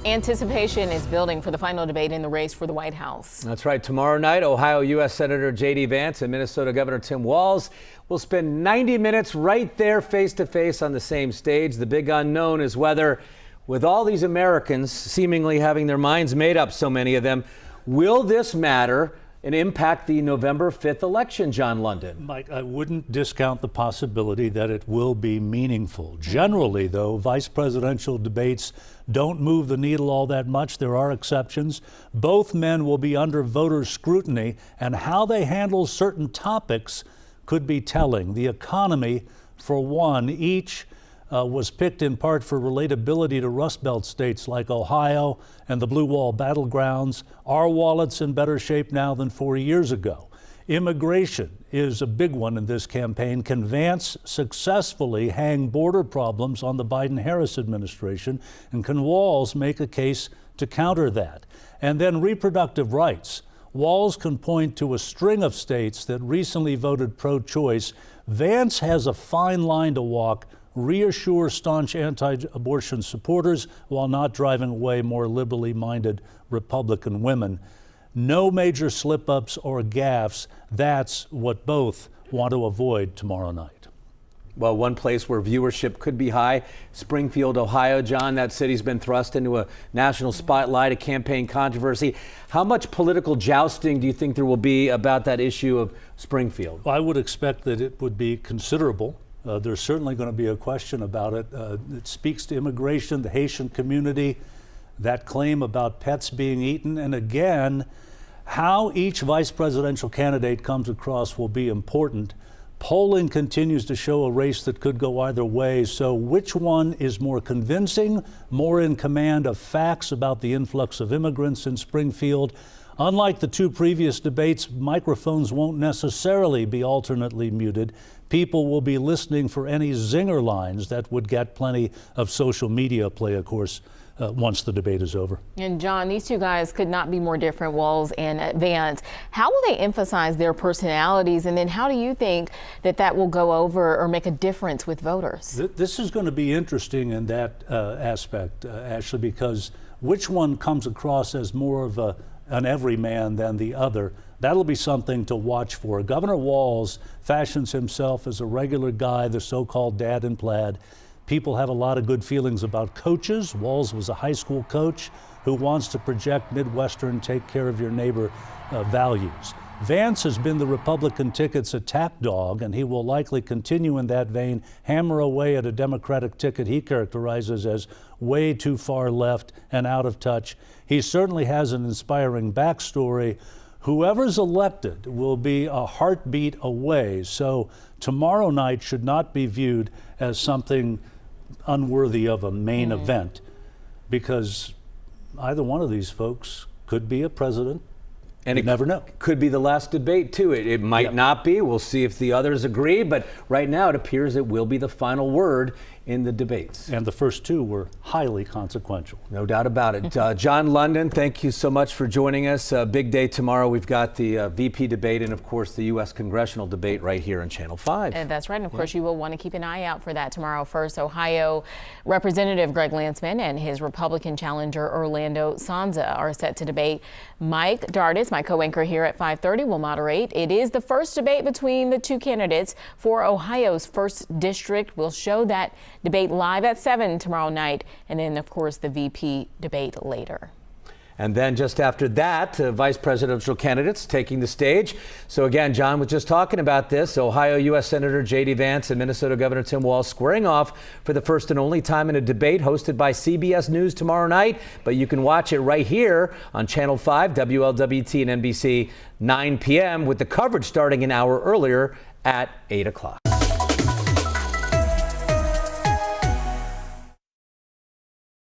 Anticipation is building for the final debate in the race for the White House. That's right. Tomorrow night, Ohio U.S. Senator J.D. Vance and Minnesota Governor Tim Walz will spend 90 minutes right there face to face on the same stage. The big unknown is whether, with all these Americans seemingly having their minds made up, so many of them, will this matter and impact the November 5th election, John London? Mike, I wouldn't discount the possibility that it will be meaningful. Generally, though, vice presidential debates don't move the needle all that much. There are exceptions. Both men will be under voter scrutiny, and how they handle certain topics could be telling. The economy, for one, each was picked in part for relatability to Rust Belt states like Ohio and the Blue Wall battlegrounds. Our wallet's in better shape now than 4 years ago. Immigration is a big one in this campaign. Can Vance successfully hang border problems on the Biden-Harris administration? And can Walz make a case to counter that? And then reproductive rights. Walz can point to a string of states that recently voted pro-choice. Vance has a fine line to walk. Reassure staunch anti-abortion supporters while not driving away more liberally minded Republican women. No major slip-ups or gaffes. That's what both want to avoid tomorrow night. Well, one place where viewership could be high, Springfield, Ohio. John, that city's been thrust into a national spotlight, a campaign controversy. How much political jousting do you think there will be about that issue of Springfield? Well, I would expect that it would be considerable. There's certainly going to be a question about it. It speaks to immigration, the Haitian community, that claim about pets being eaten. And again, how each vice presidential candidate comes across will be important. Polling continues to show a race that could go either way. So which one is more convincing, more in command of facts about the influx of immigrants in Springfield? Unlike the two previous debates, microphones won't necessarily be alternately muted. People will be listening for any zinger lines that would get plenty of social media play, of course, once the debate is over. And John, these two guys could not be more different, Walz and Vance. How will they emphasize their personalities? And then how do you think that that will go over or make a difference with voters? This is going to be interesting in that aspect, Ashley, because which one comes across as more of an everyman than the other? That'll be something to watch for. Governor Walz fashions himself as a regular guy, the so-called dad in plaid. People have a lot of good feelings about coaches. Walz was a high school coach who wants to project Midwestern, take care of your neighbor values. Vance has been the Republican ticket's attack dog, and he will likely continue in that vein, hammer away at a Democratic ticket he characterizes as way too far left and out of touch. He certainly has an inspiring backstory. Whoever's elected will be a heartbeat away, so tomorrow night should not be viewed as something unworthy of a main event, because either one of these folks could be a president. And you never know. Could be the last debate, too. It might not be. We'll see if the others agree. But right now, it appears it will be the final word in the debates. And the first two were highly consequential. No doubt about it. John London, thank you so much for joining us. Big day tomorrow. We've got the VP debate and, of course, the U.S. congressional debate right here on Channel 5. And that's right. And, of course, you will want to keep an eye out for that tomorrow. First, Ohio Representative Greg Landsman and his Republican challenger Orlando Sonza are set to debate. Mike Dardis, my co-anchor here at 5:30, will moderate. It is the first debate between the two candidates for Ohio's 1st District. We'll show that debate live at 7 tomorrow night, and then, of course, the VP debate later. And then just after that, vice presidential candidates taking the stage. So again, John was just talking about this. Ohio U.S. Senator J.D. Vance and Minnesota Governor Tim Walz squaring off for the first and only time in a debate hosted by CBS News tomorrow night. But you can watch it right here on Channel 5, WLWT and NBC, 9 p.m. with the coverage starting an hour earlier at 8 o'clock.